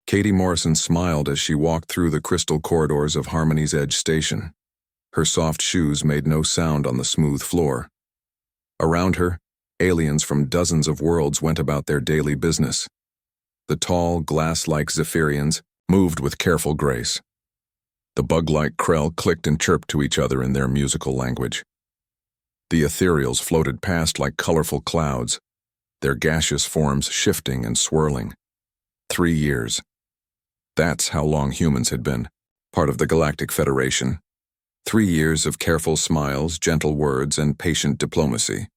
Katie Morrison smiled as she walked through the crystal corridors of Harmony's Edge Station. Her soft shoes made no sound on the smooth floor. Around her, aliens from dozens of worlds went about their daily business. The tall, glass-like Zephyrians moved with careful grace. The bug-like Krell clicked and chirped to each other in their musical language. The ethereals floated past like colorful clouds, their gaseous forms shifting and swirling. 3 years. That's how long humans had been, part of the Galactic Federation. 3 years of careful smiles, gentle words, and patient diplomacy.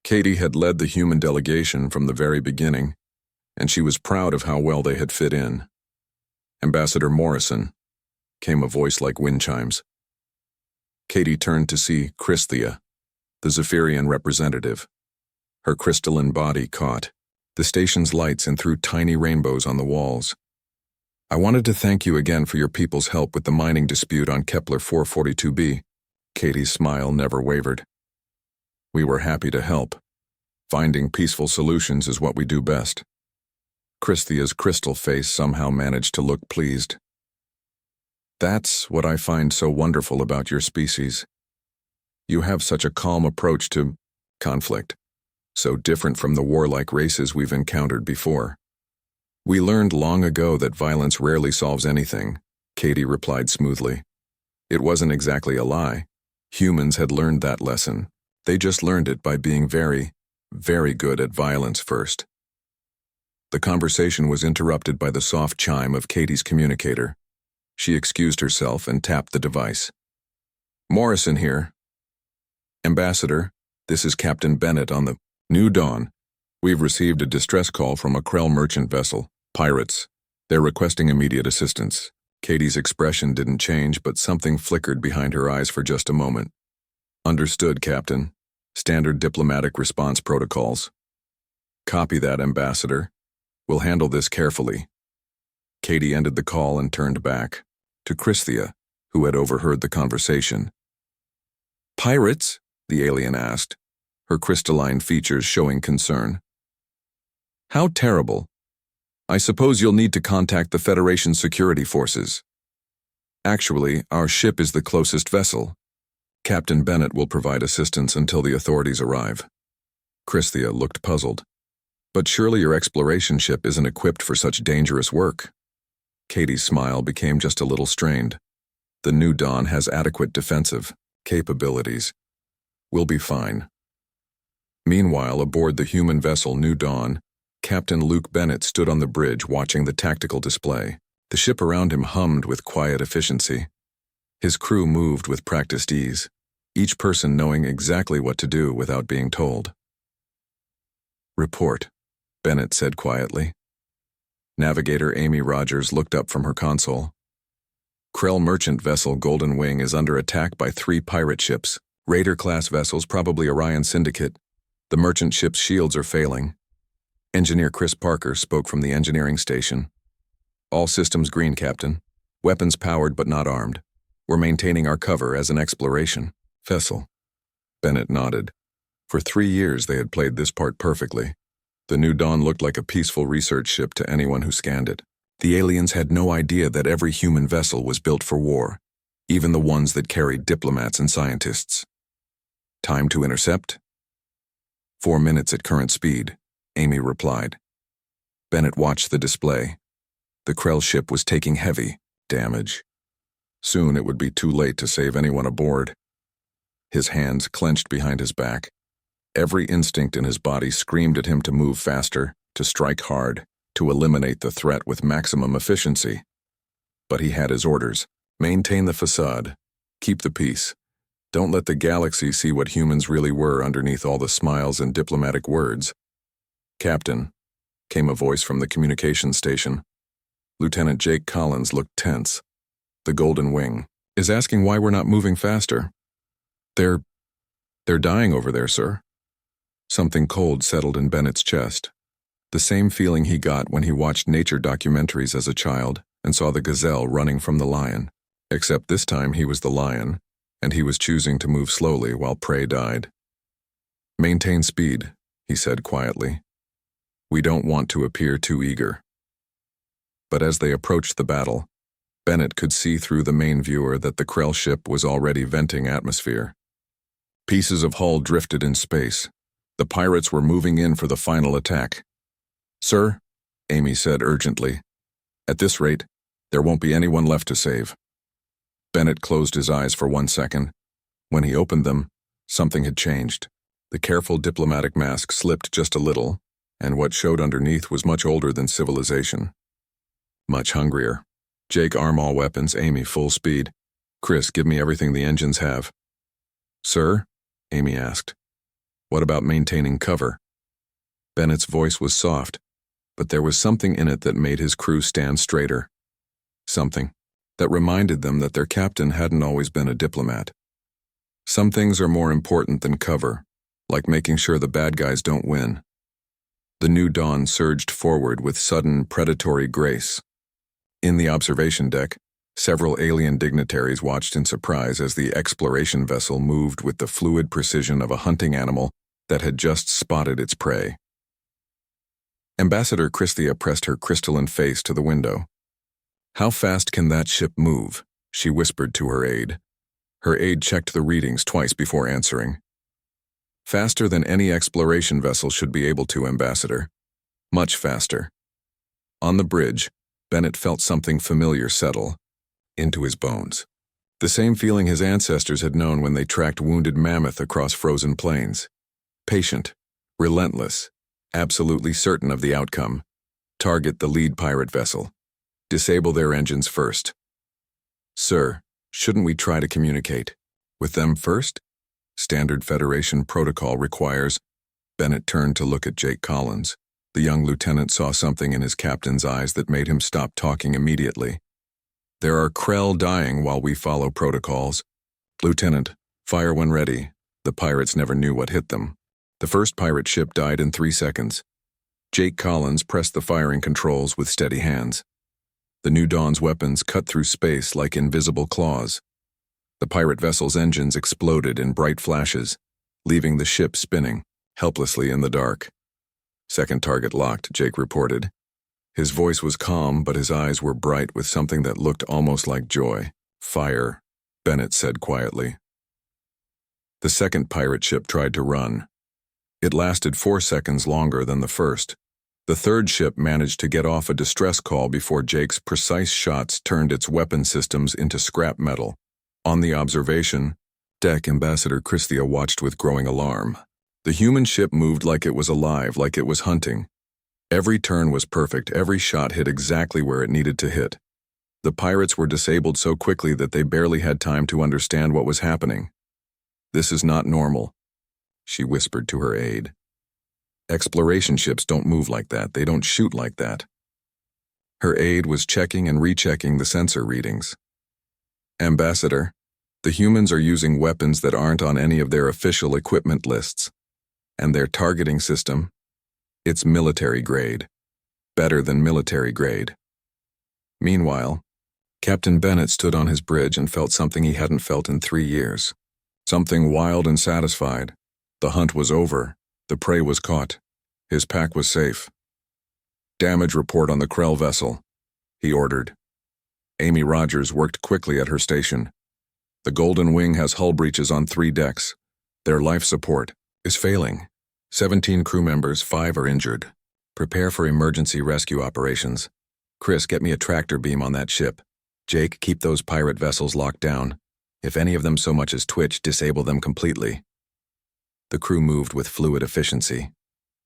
Katie had led the human delegation from the very beginning, and she was proud of how well they had fit in. Ambassador Morrison, came a voice like wind chimes. Katie turned to see Christhea, the Zephyrian representative. Her crystalline body caught the station's lights and threw tiny rainbows on the walls. I wanted to thank you again for your people's help with the mining dispute on Kepler 442b. Katie's smile never wavered. We were happy to help. Finding peaceful solutions is what we do best. Christhea's crystal face somehow managed to look pleased. That's what I find so wonderful about your species. You have such a calm approach to conflict, so different from the warlike races we've encountered before. We learned long ago that violence rarely solves anything, Katie replied smoothly. It wasn't exactly a lie. Humans had learned that lesson. They just learned it by being very, very good at violence first. The conversation was interrupted by the soft chime of Katie's communicator. She excused herself and tapped the device. Morrison here. Ambassador, this is Captain Bennett on the New Dawn. We've received a distress call from a Krell merchant vessel, pirates. They're requesting immediate assistance. Katie's expression didn't change, but something flickered behind her eyes for just a moment. Understood, Captain. Standard diplomatic response protocols. Copy that, Ambassador. We'll handle this carefully. Katie ended the call and turned back to Christhea, who had overheard the conversation. Pirates? The alien asked, her crystalline features showing concern. How terrible. I suppose you'll need to contact the Federation security forces. Actually, our ship is the closest vessel. Captain Bennett will provide assistance until the authorities arrive. Christhea looked puzzled. But surely your exploration ship isn't equipped for such dangerous work. Katie's smile became just a little strained. The New Dawn has adequate defensive capabilities. We'll be fine. Meanwhile, aboard the human vessel New Dawn, Captain Luke Bennett stood on the bridge watching the tactical display. The ship around him hummed with quiet efficiency. His crew moved with practiced ease, each person knowing exactly what to do without being told. Report, Bennett said quietly. Navigator Amy Rogers looked up from her console. Krell merchant vessel Golden Wing is under attack by 3 pirate ships, Raider-class vessels, probably Orion Syndicate. The merchant ship's shields are failing. Engineer Chris Parker spoke from the engineering station. All systems green, Captain. Weapons powered but not armed. We're maintaining our cover as an exploration vessel. Bennett nodded. For 3 years they had played this part perfectly. The New Dawn looked like a peaceful research ship to anyone who scanned it. The aliens had no idea that every human vessel was built for war, even the ones that carried diplomats and scientists. Time to intercept? 4 minutes at current speed, Amy replied. Bennett watched the display. The Krell ship was taking heavy damage. Soon it would be too late to save anyone aboard. His hands clenched behind his back. Every instinct in his body screamed at him to move faster, to strike hard, to eliminate the threat with maximum efficiency. But he had his orders. Maintain the facade. Keep the peace. Don't let the galaxy see what humans really were underneath all the smiles and diplomatic words. Captain, came a voice from the communications station. Lieutenant Jake Collins looked tense. The Golden Wing is asking why we're not moving faster. They're dying over there, sir. Something cold settled in Bennett's chest. The same feeling he got when he watched nature documentaries as a child and saw the gazelle running from the lion. Except this time he was the lion, and he was choosing to move slowly while prey died. Maintain speed, he said quietly. We don't want to appear too eager. But as they approached the battle, Bennett could see through the main viewer that the Krell ship was already venting atmosphere. Pieces of hull drifted in space. The pirates were moving in for the final attack. "Sir," Amy said urgently, "at this rate, there won't be anyone left to save." Bennett closed his eyes for 1 second. When he opened them, something had changed. The careful diplomatic mask slipped just a little, and what showed underneath was much older than civilization. Much hungrier. "Jake, arm all weapons. Amy, full speed. Chris, give me everything the engines have." "Sir?" Amy asked. "What about maintaining cover?" Bennett's voice was soft, but there was something in it that made his crew stand straighter. Something that reminded them that their captain hadn't always been a diplomat. Some things are more important than cover, like making sure the bad guys don't win. The new dawn surged forward with sudden predatory grace. In the observation deck, several alien dignitaries watched in surprise as the exploration vessel moved with the fluid precision of a hunting animal that had just spotted its prey. Ambassador Christia pressed her crystalline face to the window. "How fast can that ship move?" she whispered to her aide. Her aide checked the readings twice before answering. "Faster than any exploration vessel should be able to, Ambassador. Much faster." On the bridge, Bennett felt something familiar settle into his bones. The same feeling his ancestors had known when they tracked wounded mammoth across frozen plains. Patient, relentless, absolutely certain of the outcome. Target the lead pirate vessel. Disable their engines first. "Sir, shouldn't we try to communicate with them first?" Standard Federation protocol requires. Bennett turned to look at Jake Collins. The young lieutenant saw something in his captain's eyes that made him stop talking immediately. "There are Krell dying while we follow protocols. Lieutenant, fire when ready." The pirates never knew what hit them. The first pirate ship died in 3 seconds. Jake Collins pressed the firing controls with steady hands. The New Dawn's weapons cut through space like invisible claws. The pirate vessel's engines exploded in bright flashes, leaving the ship spinning, helplessly in the dark. "Second target locked," Jake reported. His voice was calm, but his eyes were bright with something that looked almost like joy. "Fire," Bennett said quietly. The second pirate ship tried to run. It lasted 4 seconds longer than the first. The third ship managed to get off a distress call before Jake's precise shots turned its weapon systems into scrap metal. On the observation deck, Ambassador Christia watched with growing alarm. The human ship moved like it was alive, like it was hunting. Every turn was perfect, every shot hit exactly where it needed to hit. The pirates were disabled so quickly that they barely had time to understand what was happening. "This is not normal," she whispered to her aide. "Exploration ships don't move like that, they don't shoot like that." Her aide was checking and rechecking the sensor readings. "Ambassador, the humans are using weapons that aren't on any of their official equipment lists. And their targeting system, it's military grade. Better than military grade." Meanwhile, Captain Bennett stood on his bridge and felt something he hadn't felt in 3 years. Something wild and satisfied. The hunt was over. The prey was caught. His pack was safe. "Damage report on the Krell vessel," he ordered. Amy Rogers worked quickly at her station. "The Golden Wing has hull breaches on 3 decks. Their life support is failing. 17 crew members, 5 are injured. Prepare for emergency rescue operations. Chris, get me a tractor beam on that ship. Jake, keep those pirate vessels locked down. If any of them so much as twitch, disable them completely." The crew moved with fluid efficiency.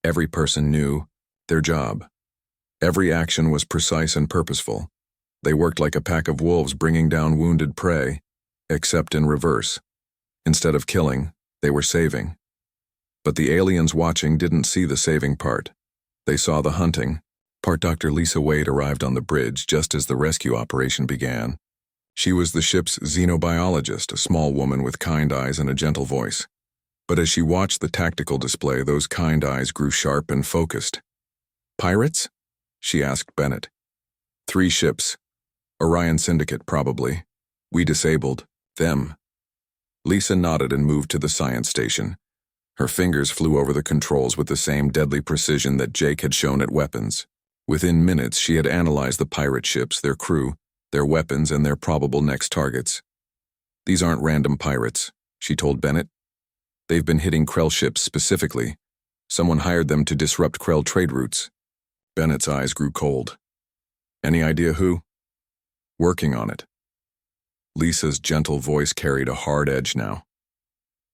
Every person knew their job. Every action was precise and purposeful. They worked like a pack of wolves bringing down wounded prey, except in reverse. Instead of killing, they were saving. But the aliens watching didn't see the saving part. They saw the hunting. Part Dr. Lisa Wade arrived on the bridge just as the rescue operation began. She was the ship's xenobiologist, a small woman with kind eyes and a gentle voice. But as she watched the tactical display, those kind eyes grew sharp and focused. "Pirates?" she asked Bennett. 3 ships. Orion Syndicate, probably. We disabled them." Lisa nodded and moved to the science station. Her fingers flew over the controls with the same deadly precision that Jake had shown at weapons. Within minutes, she had analyzed the pirate ships, their crew, their weapons, and their probable next targets. "These aren't random pirates," she told Bennett. "They've been hitting Krell ships specifically. Someone hired them to disrupt Krell trade routes." Bennett's eyes grew cold. "Any idea who?" "Working on it." Lisa's gentle voice carried a hard edge now.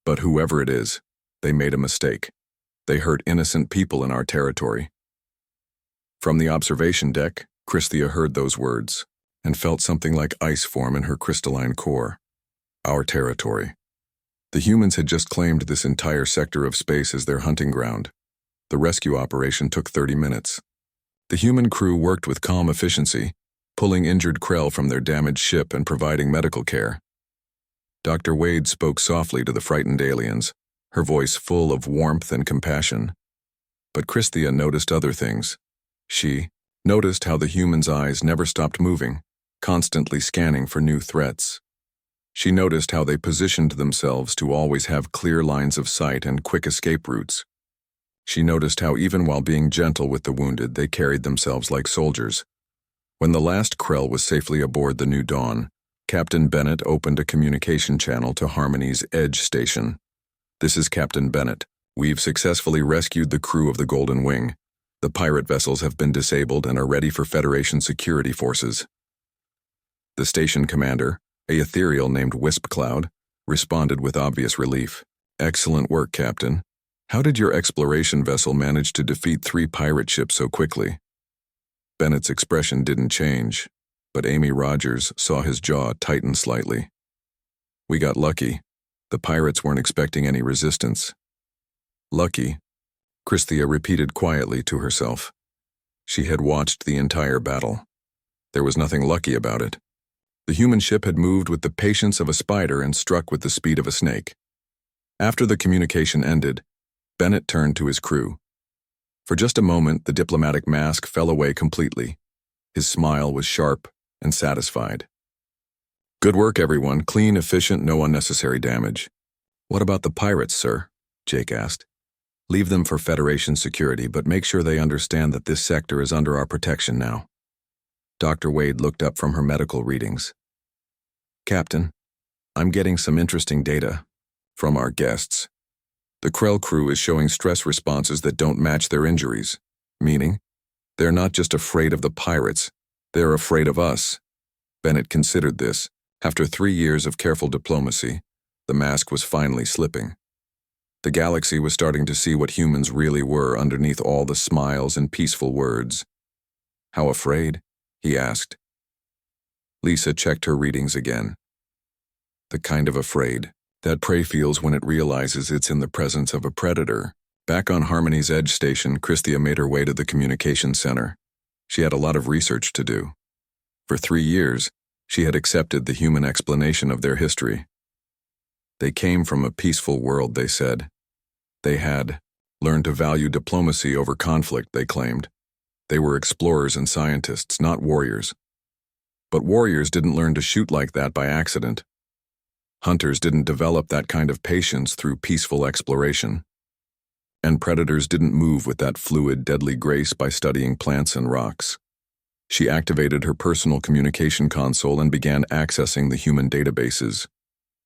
"But whoever it is, they made a mistake. They hurt innocent people in our territory." From the observation deck, Christhia heard those words and felt something like ice form in her crystalline core. Our territory. The humans had just claimed this entire sector of space as their hunting ground. The rescue operation took 30 minutes. The human crew worked with calm efficiency, pulling injured Krell from their damaged ship and providing medical care. Dr. Wade spoke softly to the frightened aliens, her voice full of warmth and compassion. But Christhia noticed other things. She noticed how the humans' eyes never stopped moving, constantly scanning for new threats. She noticed how they positioned themselves to always have clear lines of sight and quick escape routes. She noticed how even while being gentle with the wounded, they carried themselves like soldiers. When the last Krell was safely aboard the New Dawn, Captain Bennett opened a communication channel to Harmony's Edge station. "This is Captain Bennett. We've successfully rescued the crew of the Golden Wing. The pirate vessels have been disabled and are ready for Federation security forces." The station commander, a ethereal named Wisp Cloud, responded with obvious relief. "Excellent work, Captain. How did your exploration vessel manage to defeat 3 pirate ships so quickly?" Bennett's expression didn't change, but Amy Rogers saw his jaw tighten slightly. "We got lucky. The pirates weren't expecting any resistance." "Lucky?" Christhia repeated quietly to herself. She had watched the entire battle. There was nothing lucky about it. The human ship had moved with the patience of a spider and struck with the speed of a snake. After the communication ended, Bennett turned to his crew. For just a moment, the diplomatic mask fell away completely. His smile was sharp and satisfied. "Good work, everyone. Clean, efficient, no unnecessary damage." "What about the pirates, sir?" Jake asked. "Leave them for Federation security, but make sure they understand that this sector is under our protection now." Dr. Wade looked up from her medical readings. "Captain, I'm getting some interesting data from our guests. The Krell crew is showing stress responses that don't match their injuries, meaning they're not just afraid of the pirates, they're afraid of us." Bennett considered this. After 3 years of careful diplomacy, the mask was finally slipping. The galaxy was starting to see what humans really were underneath all the smiles and peaceful words. "How afraid?" he asked. Lisa checked her readings again. "The kind of afraid that prey feels when it realizes it's in the presence of a predator." Back on Harmony's Edge station, Christhia made her way to the communications center. She had a lot of research to do. For 3 years, she had accepted the human explanation of their history. They came from a peaceful world, they said. They had learned to value diplomacy over conflict, they claimed. They were explorers and scientists, not warriors. But warriors didn't learn to shoot like that by accident. Hunters didn't develop that kind of patience through peaceful exploration. And predators didn't move with that fluid, deadly grace by studying plants and rocks. She activated her personal communication console and began accessing the human databases.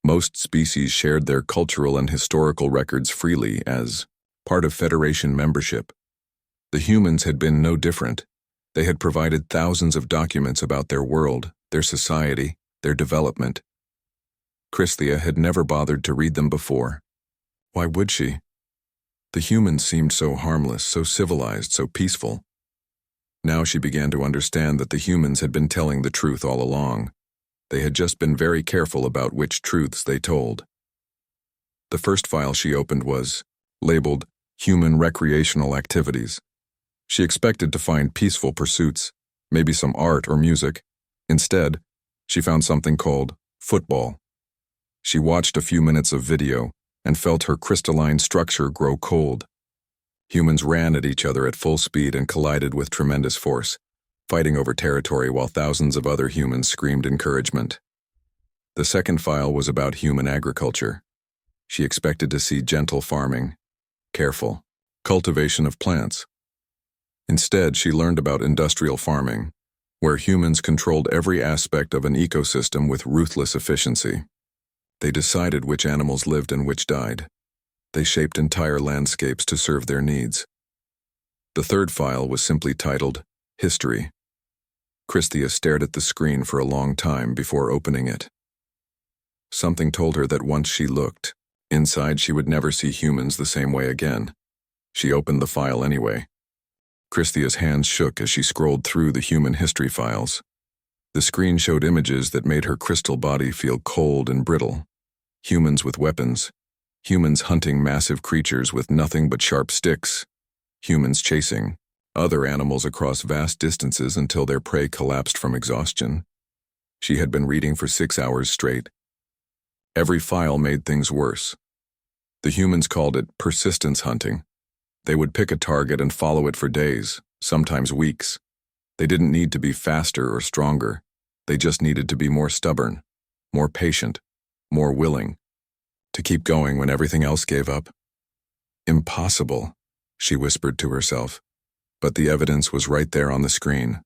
Most species shared their cultural and historical records freely as part of Federation membership. The humans had been no different. They had provided thousands of documents about their world, their society, their development. Christhia had never bothered to read them before. Why would she? The humans seemed so harmless, so civilized, so peaceful. Now she began to understand that the humans had been telling the truth all along. They had just been very careful about which truths they told. The first file she opened was labeled Human Recreational Activities. She expected to find peaceful pursuits, maybe some art or music. Instead, she found something called football. She watched a few minutes of video and felt her crystalline structure grow cold. Humans ran at each other at full speed and collided with tremendous force, fighting over territory while thousands of other humans screamed encouragement. The second file was about human agriculture. She expected to see gentle farming, careful cultivation of plants. Instead, she learned about industrial farming, where humans controlled every aspect of an ecosystem with ruthless efficiency. They decided which animals lived and which died. They shaped entire landscapes to serve their needs. The third file was simply titled, History. Christia stared at the screen for a long time before opening it. Something told her that once she looked, inside she would never see humans the same way again. She opened the file anyway. Christia's hands shook as she scrolled through the human history files. The screen showed images that made her crystal body feel cold and brittle. Humans with weapons. Humans hunting massive creatures with nothing but sharp sticks. Humans chasing other animals across vast distances until their prey collapsed from exhaustion. She had been reading for 6 hours straight. Every file made things worse. The humans called it persistence hunting. They would pick a target and follow it for days, sometimes weeks. They didn't need to be faster or stronger. They just needed to be more stubborn, more patient, more willing, to keep going when everything else gave up. Impossible, she whispered to herself. But the evidence was right there on the screen.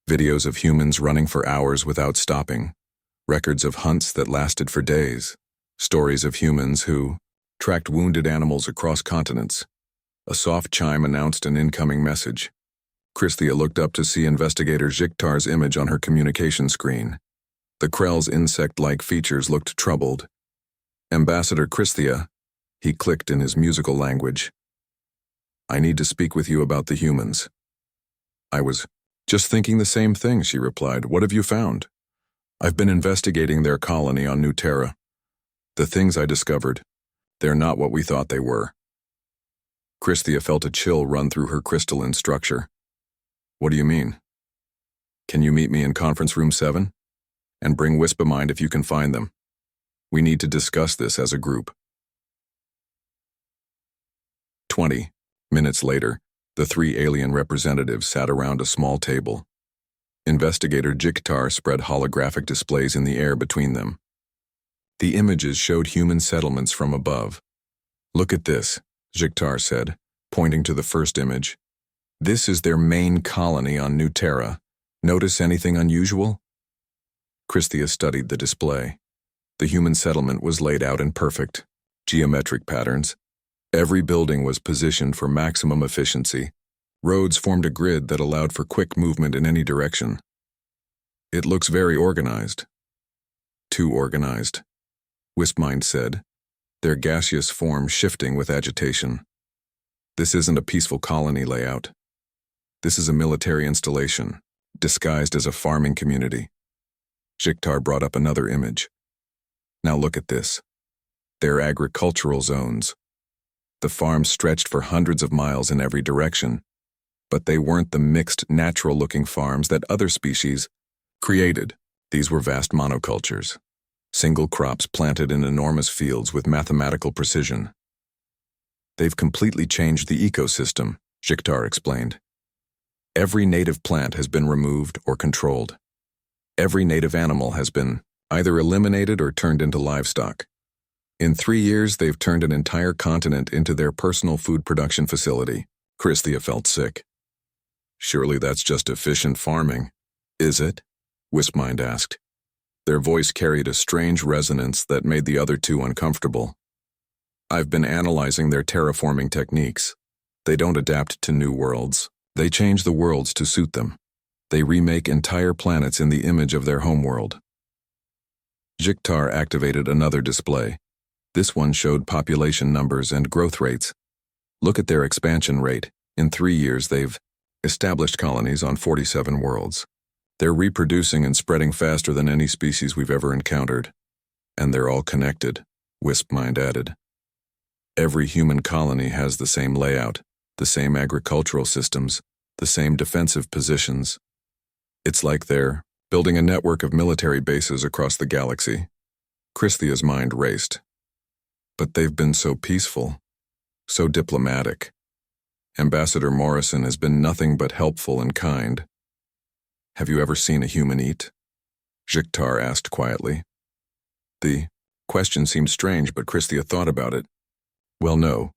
Videos of humans running for hours without stopping. Records of hunts that lasted for days. Stories of humans who tracked wounded animals across continents. A soft chime announced an incoming message. Christia looked up to see investigator Zhiktar's image on her communication screen. The Krell's insect-like features looked troubled. Ambassador Christia, he clicked in his musical language. I need to speak with you about the humans. I was just thinking the same thing, she replied. What have you found? I've been investigating their colony on New Terra. The things I discovered, they're not what we thought they were. Christia felt a chill run through her crystalline structure. What do you mean? Can you meet me in conference room 7? And bring Wispamind if you can find them. We need to discuss this as a group. 20 minutes later, the 3 alien representatives sat around a small table. Investigator Zhiktar spread holographic displays in the air between them. The images showed human settlements from above. Look at this, Zhiktar said, pointing to the first image. This is their main colony on New Terra. Notice anything unusual? Christia studied the display. The human settlement was laid out in perfect, geometric patterns. Every building was positioned for maximum efficiency. Roads formed a grid that allowed for quick movement in any direction. It looks very organized. Too organized, Wispamind said, their gaseous form shifting with agitation. This isn't a peaceful colony layout. This is a military installation, disguised as a farming community. Zhiktar brought up another image. Now look at this. They're agricultural zones. The farms stretched for hundreds of miles in every direction, but they weren't the mixed, natural-looking farms that other species created. These were vast monocultures, single crops planted in enormous fields with mathematical precision. They've completely changed the ecosystem, Zhiktar explained. Every native plant has been removed or controlled. Every native animal has been either eliminated or turned into livestock. In 3 years, they've turned an entire continent into their personal food production facility. Christia felt sick. Surely that's just efficient farming. Is it? Wispamind asked. Their voice carried a strange resonance that made the other two uncomfortable. I've been analyzing their terraforming techniques. They don't adapt to new worlds. They change the worlds to suit them. They remake entire planets in the image of their homeworld. Zhiktar activated another display. This one showed population numbers and growth rates. Look at their expansion rate. In 3 years, they've established colonies on 47 worlds. They're reproducing and spreading faster than any species we've ever encountered. And they're all connected, Wispamind added. Every human colony has the same layout, the same agricultural systems, the same defensive positions. It's like they're building a network of military bases across the galaxy. Christia's mind raced. But they've been so peaceful, so diplomatic. Ambassador Morrison has been nothing but helpful and kind. Have you ever seen a human eat? Zhiktar asked quietly. The question seemed strange, but Christia thought about it. Well, no.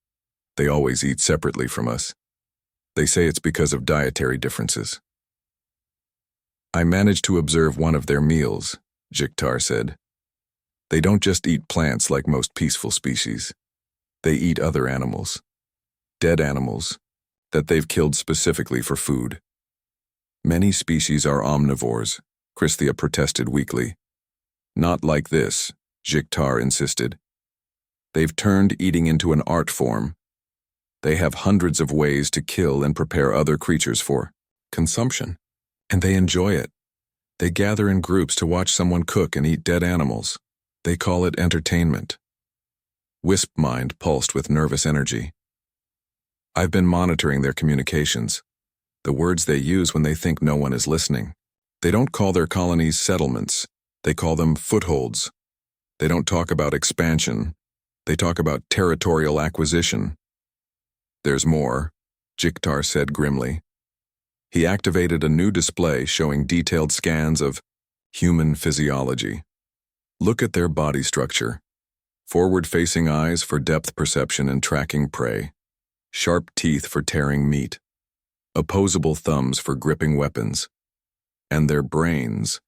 They always eat separately from us. They say it's because of dietary differences. I managed to observe one of their meals, Jiktar said. They don't just eat plants like most peaceful species. They eat other animals. Dead animals that they've killed specifically for food. Many species are omnivores, Christhia protested weakly. Not like this, Jiktar insisted. They've turned eating into an art form. They have hundreds of ways to kill and prepare other creatures for consumption, and they enjoy it. They gather in groups to watch someone cook and eat dead animals. They call it entertainment. Wisp mind pulsed with nervous energy. I've been monitoring their communications, the words they use when they think no one is listening. They don't call their colonies settlements. They call them footholds. They don't talk about expansion. They talk about territorial acquisition. There's more, Jiktar said grimly. He activated a new display showing detailed scans of human physiology. Look at their body structure. Forward-facing eyes for depth perception and tracking prey. Sharp teeth for tearing meat. Opposable thumbs for gripping weapons. And their brains.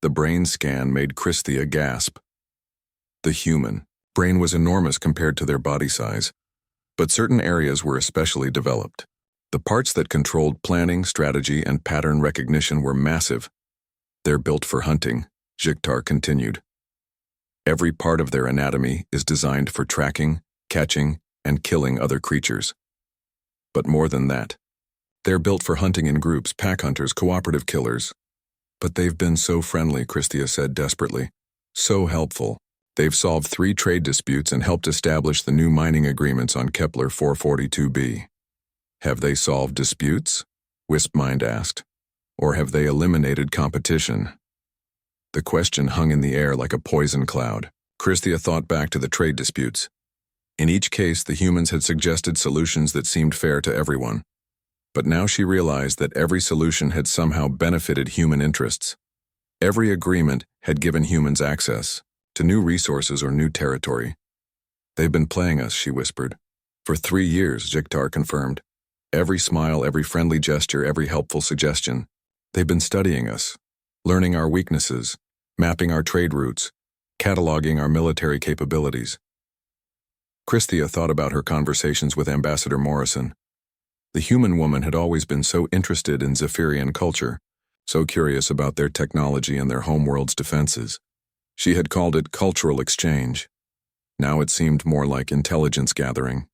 The brain scan made Christhia gasp. The human brain was enormous compared to their body size, but certain areas were especially developed. The parts that controlled planning, strategy, and pattern recognition were massive. They're built for hunting, Jiktar continued. Every part of their anatomy is designed for tracking, catching, and killing other creatures. But more than that, they're built for hunting in groups, pack hunters, cooperative killers. But they've been so friendly, Christhia said desperately. So helpful. They've solved 3 trade disputes and helped establish the new mining agreements on Kepler 442b. Have they solved disputes? Wispmind asked. Or have they eliminated competition? The question hung in the air like a poison cloud. Christhia thought back to the trade disputes. In each case, the humans had suggested solutions that seemed fair to everyone. But now she realized that every solution had somehow benefited human interests. Every agreement had given humans access to new resources or new territory. They've been playing us, she whispered. For 3 years, Jiktar confirmed. Every smile, every friendly gesture, every helpful suggestion. They've been studying us, learning our weaknesses, mapping our trade routes, cataloging our military capabilities. Christhia thought about her conversations with Ambassador Morrison. The human woman had always been so interested in Zephyrian culture, so curious about their technology and their homeworld's defenses. She had called it cultural exchange. Now it seemed more like intelligence gathering.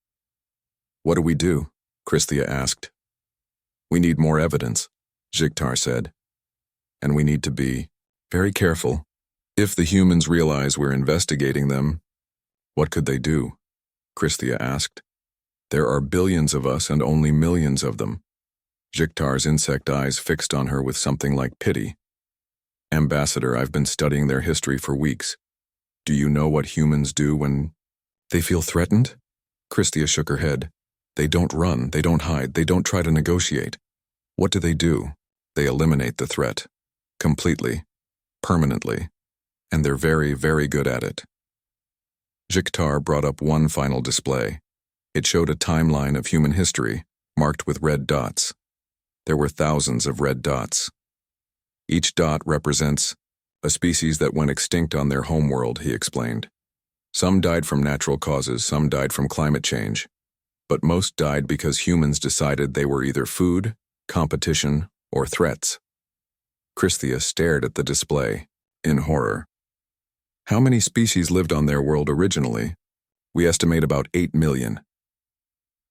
What do we do? Christhia asked. We need more evidence, Jiktar said. And we need to be very careful. If the humans realize we're investigating them, what could they do? Christhia asked. There are billions of us and only millions of them. Jiktar's insect eyes fixed on her with something like pity. Ambassador, I've been studying their history for weeks. Do you know what humans do when they feel threatened? Christhia shook her head. They don't run, they don't hide, they don't try to negotiate. What do? They eliminate the threat. Completely. Permanently. And they're very, very good at it. Jiktar brought up one final display. It showed a timeline of human history, marked with red dots. There were thousands of red dots. Each dot represents a species that went extinct on their homeworld, he explained. Some died from natural causes, some died from climate change, but most died because humans decided they were either food, competition, or threats. Christhia stared at the display, in horror. How many species lived on their world originally? We estimate about 8 million.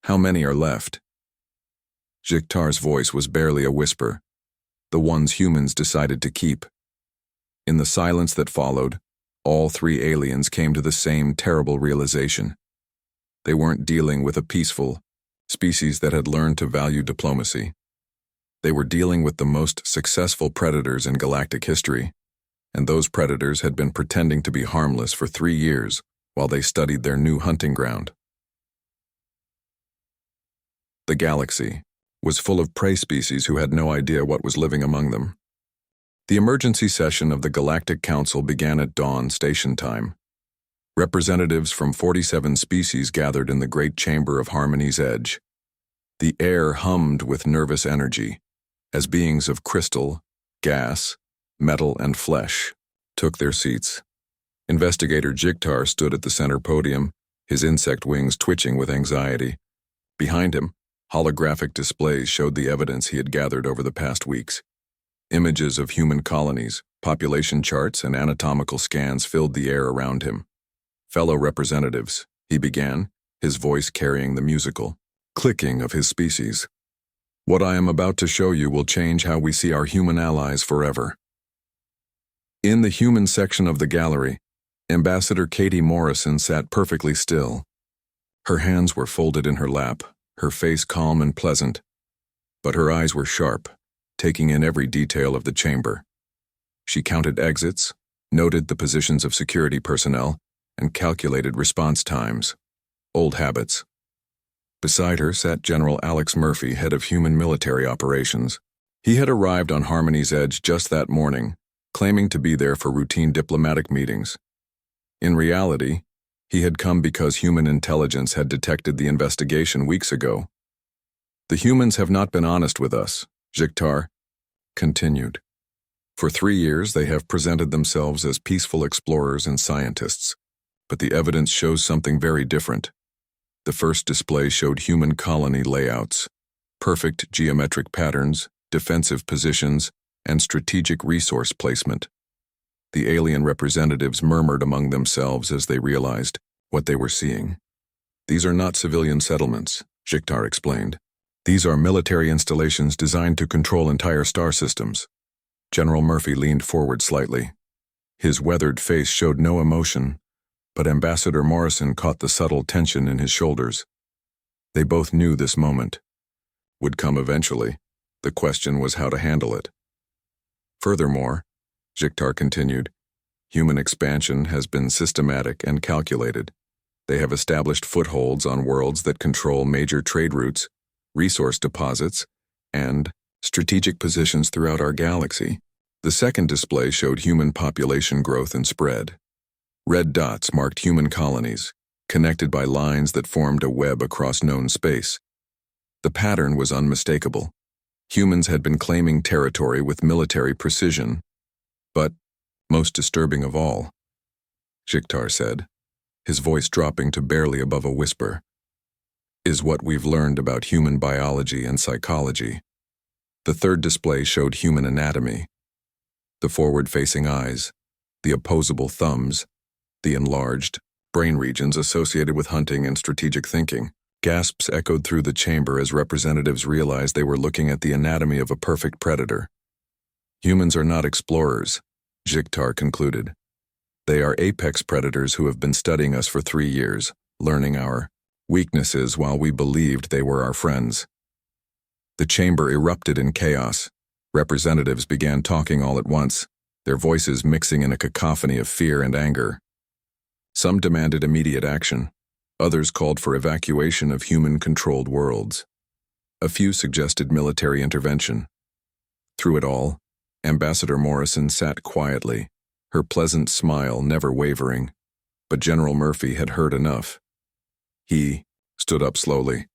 How many are left? Jiktar's voice was barely a whisper. The ones humans decided to keep. In the silence that followed, all 3 aliens came to the same terrible realization. They weren't dealing with a peaceful species that had learned to value diplomacy. They were dealing with the most successful predators in galactic history, and those predators had been pretending to be harmless for 3 years while they studied their new hunting ground. The galaxy was full of prey species who had no idea what was living among them. The emergency session of the Galactic Council began at dawn station time. Representatives from 47 species gathered in the Great Chamber of Harmony's Edge. The air hummed with nervous energy, as beings of crystal, gas, metal, and flesh took their seats. Investigator Jigtar stood at the center podium, his insect wings twitching with anxiety. Behind him, holographic displays showed the evidence he had gathered over the past weeks. Images of human colonies, population charts, and anatomical scans filled the air around him. "Fellow representatives," he began, his voice carrying the musical clicking of his species. "What I am about to show you will change how we see our human allies forever." In the human section of the gallery, Ambassador Katie Morrison sat perfectly still. Her hands were folded in her lap, her face calm and pleasant, but her eyes were sharp, taking in every detail of the chamber. She counted exits, noted the positions of security personnel, and calculated response times. Old habits. Beside her sat General Alex Murphy, head of human military operations. He had arrived on Harmony's Edge just that morning, claiming to be there for routine diplomatic meetings. In reality, he had come because human intelligence had detected the investigation weeks ago. "The humans have not been honest with us," Jigtar continued. "For 3 years they have presented themselves as peaceful explorers and scientists, but the evidence shows something very different." The first display showed human colony layouts, perfect geometric patterns, defensive positions, and strategic resource placement. The alien representatives murmured among themselves as they realized what they were seeing. "These are not civilian settlements," Jigtar explained. "These are military installations designed to control entire star systems." General Murphy leaned forward slightly. His weathered face showed no emotion, but Ambassador Morrison caught the subtle tension in his shoulders. They both knew this moment would come eventually. The question was how to handle it. "Furthermore," Jigtar continued, "human expansion has been systematic and calculated. They have established footholds on worlds that control major trade routes, resource deposits, and strategic positions throughout our galaxy." The second display showed human population growth and spread. Red dots marked human colonies, connected by lines that formed a web across known space. The pattern was unmistakable. Humans had been claiming territory with military precision. But, most disturbing of all, Jigtar said, his voice dropping to barely above a whisper, "is what we've learned about human biology and psychology." The third display showed human anatomy. The forward-facing eyes, the opposable thumbs, the enlarged brain regions associated with hunting and strategic thinking. Gasps echoed through the chamber as representatives realized they were looking at the anatomy of a perfect predator. "Humans are not explorers," Jigtar concluded. "They are apex predators who have been studying us for 3 years, learning our weaknesses while we believed they were our friends." The chamber erupted in chaos. Representatives began talking all at once, their voices mixing in a cacophony of fear and anger. Some demanded immediate action. Others called for evacuation of human-controlled worlds. A few suggested military intervention. Through it all, Ambassador Morrison sat quietly, her pleasant smile never wavering. But General Murphy had heard enough. He stood up slowly,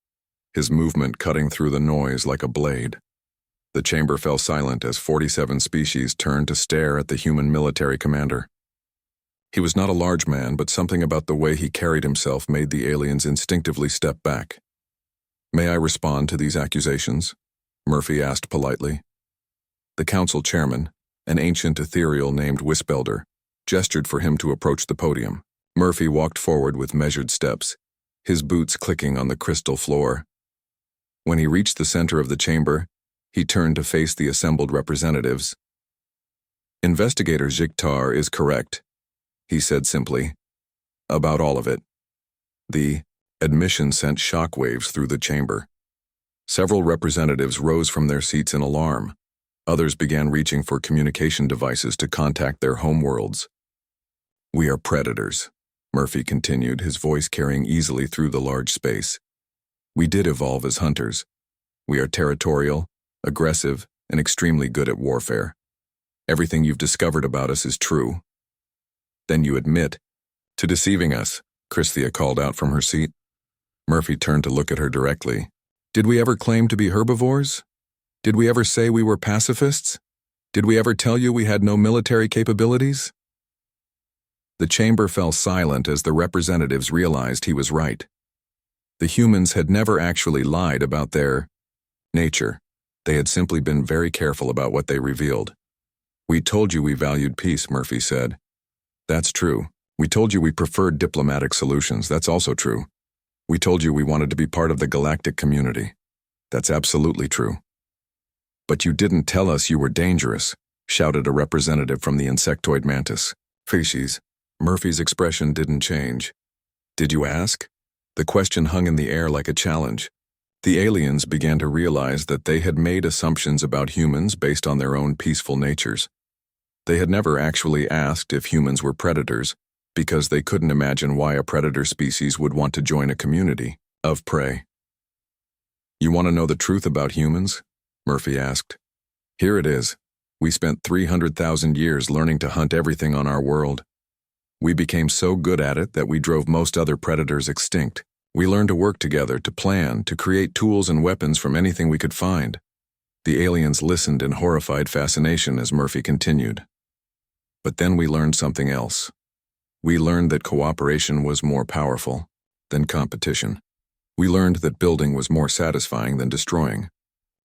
his movement cutting through the noise like a blade. The chamber fell silent as 47 species turned to stare at the human military commander. He was not a large man, but something about the way he carried himself made the aliens instinctively step back. "May I respond to these accusations?" Murphy asked politely. The council chairman, an ancient ethereal named Wispelder, gestured for him to approach the podium. Murphy walked forward with measured steps, his boots clicking on the crystal floor. When he reached the center of the chamber, he turned to face the assembled representatives. "Investigator Jigtar is correct," he said simply, "about all of it." The admission sent shockwaves through the chamber. Several representatives rose from their seats in alarm. Others began reaching for communication devices to contact their homeworlds. "We are predators," Murphy continued, his voice carrying easily through the large space. "We did evolve as hunters. We are territorial, aggressive, and extremely good at warfare. Everything you've discovered about us is true." "Then you admit to deceiving us," Christhia called out from her seat. Murphy turned to look at her directly. Did we ever claim to be herbivores? Did we ever say we were pacifists? Did we ever tell you we had no military capabilities? The chamber fell silent as the representatives realized he was right. The humans had never actually lied about their nature. They had simply been very careful about what they revealed. We told you we valued peace, Murphy said. That's true. We told you we preferred diplomatic solutions. That's also true. We told you we wanted to be part of the galactic community. That's absolutely true. But you didn't tell us you were dangerous, shouted a representative from the insectoid mantis species. Murphy's expression didn't change. Did you ask? The question hung in the air like a challenge. The aliens began to realize that they had made assumptions about humans based on their own peaceful natures. They had never actually asked if humans were predators, because they couldn't imagine why a predator species would want to join a community of prey. You want to know the truth about humans? Murphy asked. Here it is. We spent 300,000 years learning to hunt everything on our world. We became so good at it that we drove most other predators extinct. We learned to work together, to plan, to create tools and weapons from anything we could find. The aliens listened in horrified fascination as Murphy continued. But then we learned something else. We learned that cooperation was more powerful than competition. We learned that building was more satisfying than destroying.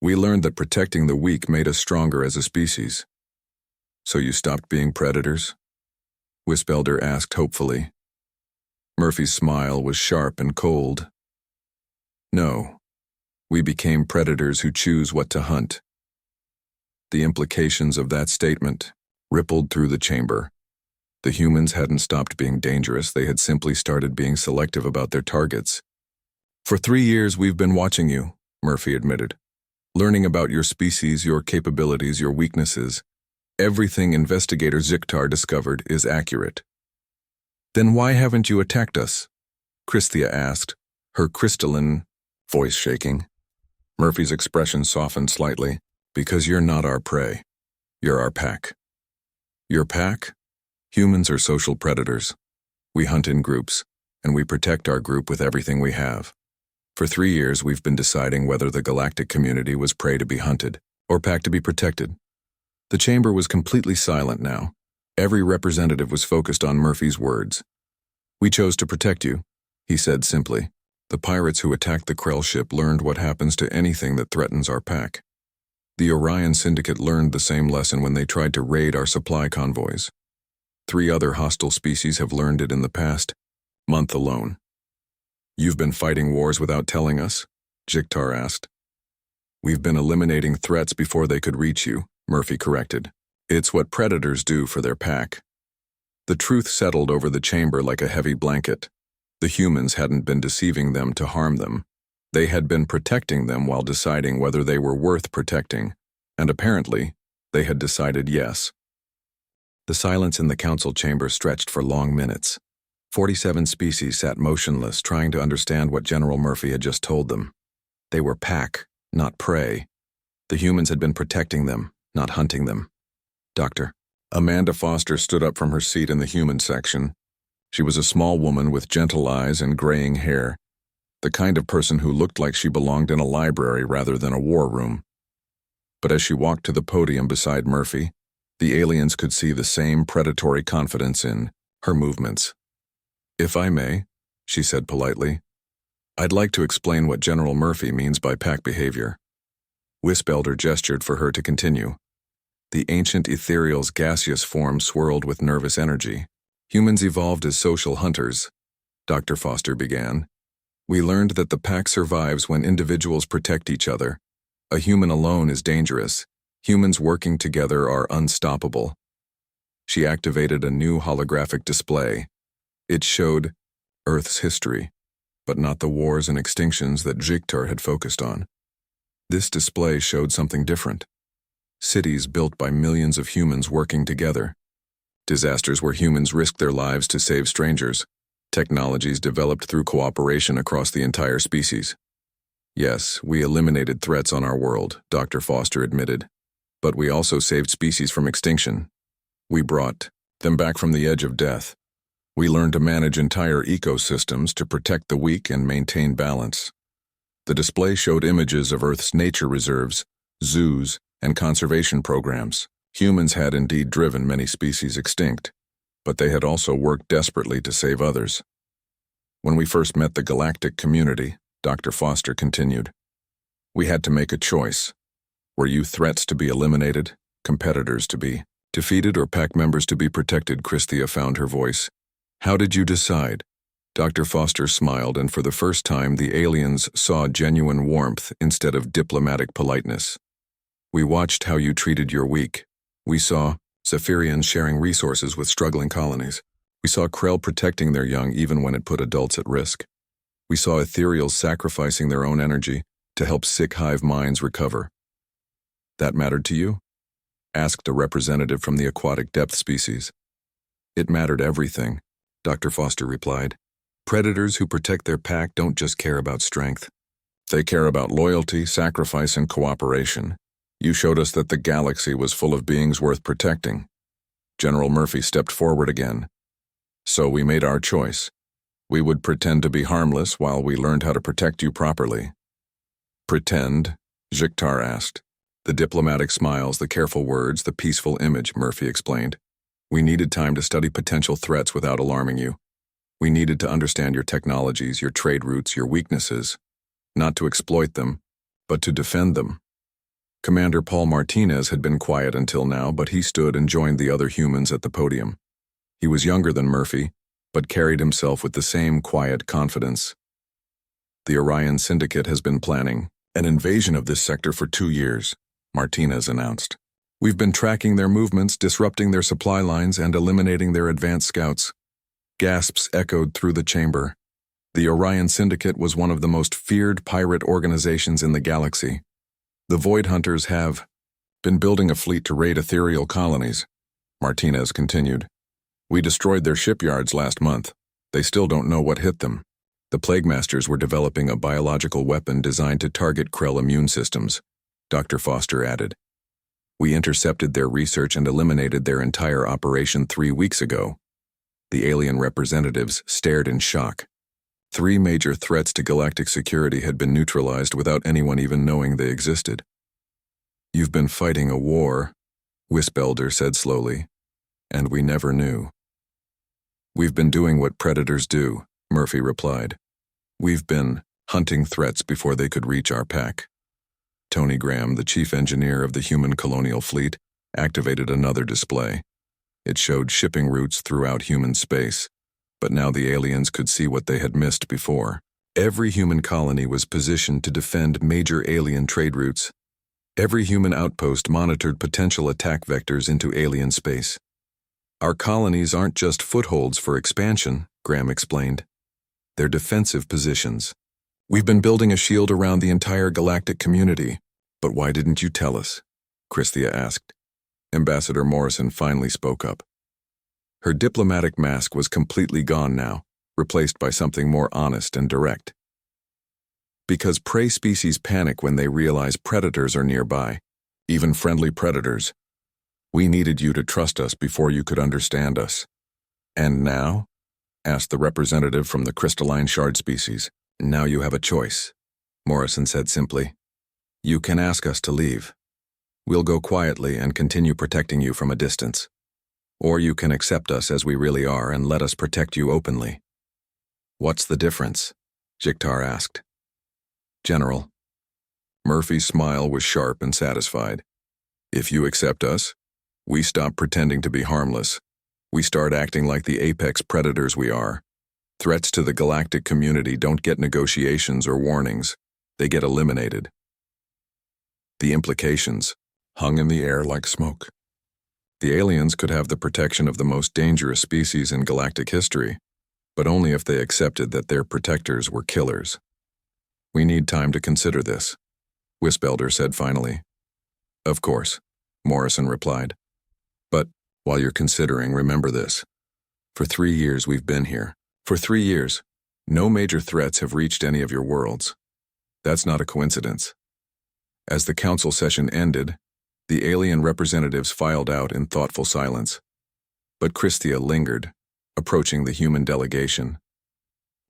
We learned that protecting the weak made us stronger as a species. So you stopped being predators? Wispelder asked hopefully. Murphy's smile was sharp and cold. No. We became predators who choose what to hunt. The implications of that statement rippled through the chamber. The humans hadn't stopped being dangerous, they had simply started being selective about their targets. For 3 years we've been watching you, Murphy admitted. Learning about your species, your capabilities, your weaknesses. Everything Investigator Ziktar discovered is accurate. Then why haven't you attacked us? Christhia asked, her crystalline voice shaking. Murphy's expression softened slightly. Because you're not our prey. You're our pack. Your pack? Humans are social predators. We hunt in groups, and we protect our group with everything we have. For 3 years we've been deciding whether the galactic community was prey to be hunted, or pack to be protected. The chamber was completely silent now. Every representative was focused on Murphy's words. We chose to protect you, he said simply. The pirates who attacked the Krell ship learned what happens to anything that threatens our pack. The Orion Syndicate learned the same lesson when they tried to raid our supply convoys. 3 other hostile species have learned it in the past month alone. You've been fighting wars without telling us? Jiktar asked. We've been eliminating threats before they could reach you, Murphy corrected. It's what predators do for their pack. The truth settled over the chamber like a heavy blanket. The humans hadn't been deceiving them to harm them. They had been protecting them while deciding whether they were worth protecting, and apparently, they had decided yes. The silence in the council chamber stretched for long minutes. 47 species sat motionless, trying to understand what General Murphy had just told them. They were pack, not prey. The humans had been protecting them, not hunting them. Doctor. Amanda Foster stood up from her seat in the human section. She was a small woman with gentle eyes and graying hair, the kind of person who looked like she belonged in a library rather than a war room. But as she walked to the podium beside Murphy, the aliens could see the same predatory confidence in her movements. If I may, she said politely, I'd like to explain what General Murphy means by pack behavior. Wispelder gestured for her to continue. The ancient ethereal's gaseous form swirled with nervous energy. Humans evolved as social hunters, Dr. Foster began. We learned that the pack survives when individuals protect each other. A human alone is dangerous. Humans working together are unstoppable. She activated a new holographic display. It showed Earth's history, but not the wars and extinctions that Jiktar had focused on. This display showed something different. Cities built by millions of humans working together. Disasters where humans risked their lives to save strangers. Technologies developed through cooperation across the entire species. Yes, we eliminated threats on our world, Dr. Foster admitted. But we also saved species from extinction. We brought them back from the edge of death. We learned to manage entire ecosystems to protect the weak and maintain balance. The display showed images of Earth's nature reserves, zoos, and conservation programs. Humans had indeed driven many species extinct, but they had also worked desperately to save others. When we first met the galactic community, Dr. Foster continued, we had to make a choice. Were you threats to be eliminated, competitors to be defeated, or pack members to be protected? Christia found her voice. How did you decide? Dr. Foster smiled, and for the first time the aliens saw genuine warmth instead of diplomatic politeness. We watched how you treated your weak. We saw Zephyrians sharing resources with struggling colonies. We saw Krell protecting their young even when it put adults at risk. We saw ethereals sacrificing their own energy to help sick hive minds recover. That mattered to you? Asked a representative from the aquatic depth species. It mattered everything, Dr. Foster replied. Predators who protect their pack don't just care about strength. They care about loyalty, sacrifice, and cooperation. You showed us that the galaxy was full of beings worth protecting. General Murphy stepped forward again. So we made our choice. We would pretend to be harmless while we learned how to protect you properly. Pretend? Jiktar asked. The diplomatic smiles, the careful words, the peaceful image, Murphy explained. We needed time to study potential threats without alarming you. We needed to understand your technologies, your trade routes, your weaknesses. Not to exploit them, but to defend them. Commander Paul Martinez had been quiet until now, but he stood and joined the other humans at the podium. He was younger than Murphy, but carried himself with the same quiet confidence. The Orion Syndicate has been planning an invasion of this sector for 2 years, Martinez announced. We've been tracking their movements, disrupting their supply lines, and eliminating their advanced scouts. Gasps echoed through the chamber. The Orion Syndicate was one of the most feared pirate organizations in the galaxy. The Void Hunters have been building a fleet to raid ethereal colonies, Martinez continued. We destroyed their shipyards last month. They still don't know what hit them. The Plague Masters were developing a biological weapon designed to target Krell immune systems, Dr. Foster added. We intercepted their research and eliminated their entire operation 3 weeks ago. The alien representatives stared in shock. 3 major threats to galactic security had been neutralized without anyone even knowing they existed. You've been fighting a war, Wispelder said slowly, and we never knew. We've been doing what predators do, Murphy replied. We've been hunting threats before they could reach our pack. Tony Graham, the chief engineer of the human colonial fleet, activated another display. It showed shipping routes throughout human space, but now the aliens could see what they had missed before. Every human colony was positioned to defend major alien trade routes. Every human outpost monitored potential attack vectors into alien space. Our colonies aren't just footholds for expansion, Graham explained. They're defensive positions. We've been building a shield around the entire galactic community. But why didn't you tell us? Christia asked. Ambassador Morrison finally spoke up. Her diplomatic mask was completely gone now, replaced by something more honest and direct. Because prey species panic when they realize predators are nearby, even friendly predators. We needed you to trust us before you could understand us. And now? Asked the representative from the crystalline shard species. Now you have a choice, Morrison said simply. You can ask us to leave. We'll go quietly and continue protecting you from a distance. Or you can accept us as we really are and let us protect you openly. What's the difference? Jiktar asked. General. Murphy's smile was sharp and satisfied. If you accept us, we stop pretending to be harmless. We start acting like the apex predators we are. Threats to the galactic community don't get negotiations or warnings. They get eliminated. The implications hung in the air like smoke. The aliens could have the protection of the most dangerous species in galactic history, but only if they accepted that their protectors were killers. We need time to consider this, Wispelder said finally. Of course, Morrison replied. But while you're considering, remember this. For 3 years we've been here. For 3 years, no major threats have reached any of your worlds. That's not a coincidence. As the council session ended, the alien representatives filed out in thoughtful silence. But Christia lingered, approaching the human delegation.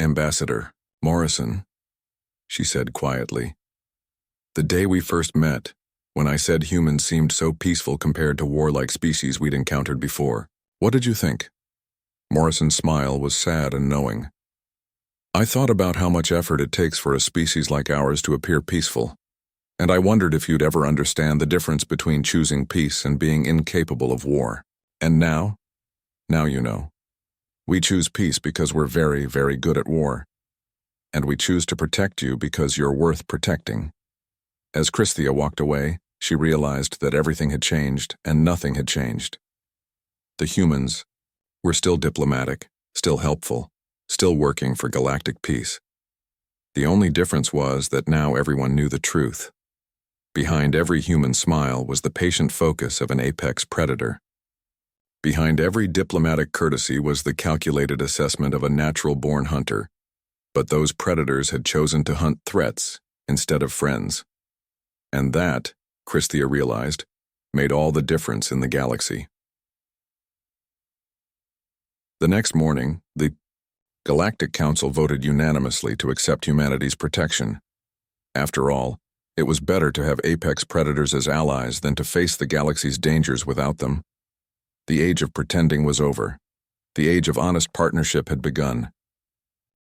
Ambassador Morrison. she said quietly. "The day we first met, when I said humans seemed so peaceful compared to warlike species we'd encountered before. What did you think?" Morrison's smile was sad and knowing. "I thought about how much effort it takes for a species like ours to appear peaceful, and I wondered if you'd ever understand the difference between choosing peace and being incapable of war. And now? Now you know. We choose peace because we're very, very good at war. And we choose to protect you because you're worth protecting." As Christhia walked away, she realized that everything had changed and nothing had changed. The humans were still diplomatic, still helpful, still working for galactic peace. The only difference was that now everyone knew the truth. Behind every human smile was the patient focus of an apex predator. Behind every diplomatic courtesy was the calculated assessment of a natural-born hunter, but those predators had chosen to hunt threats instead of friends. And that, Christhia realized, made all the difference in the galaxy. The next morning, the Galactic Council voted unanimously to accept humanity's protection. After all, it was better to have apex predators as allies than to face the galaxy's dangers without them. The age of pretending was over. The age of honest partnership had begun,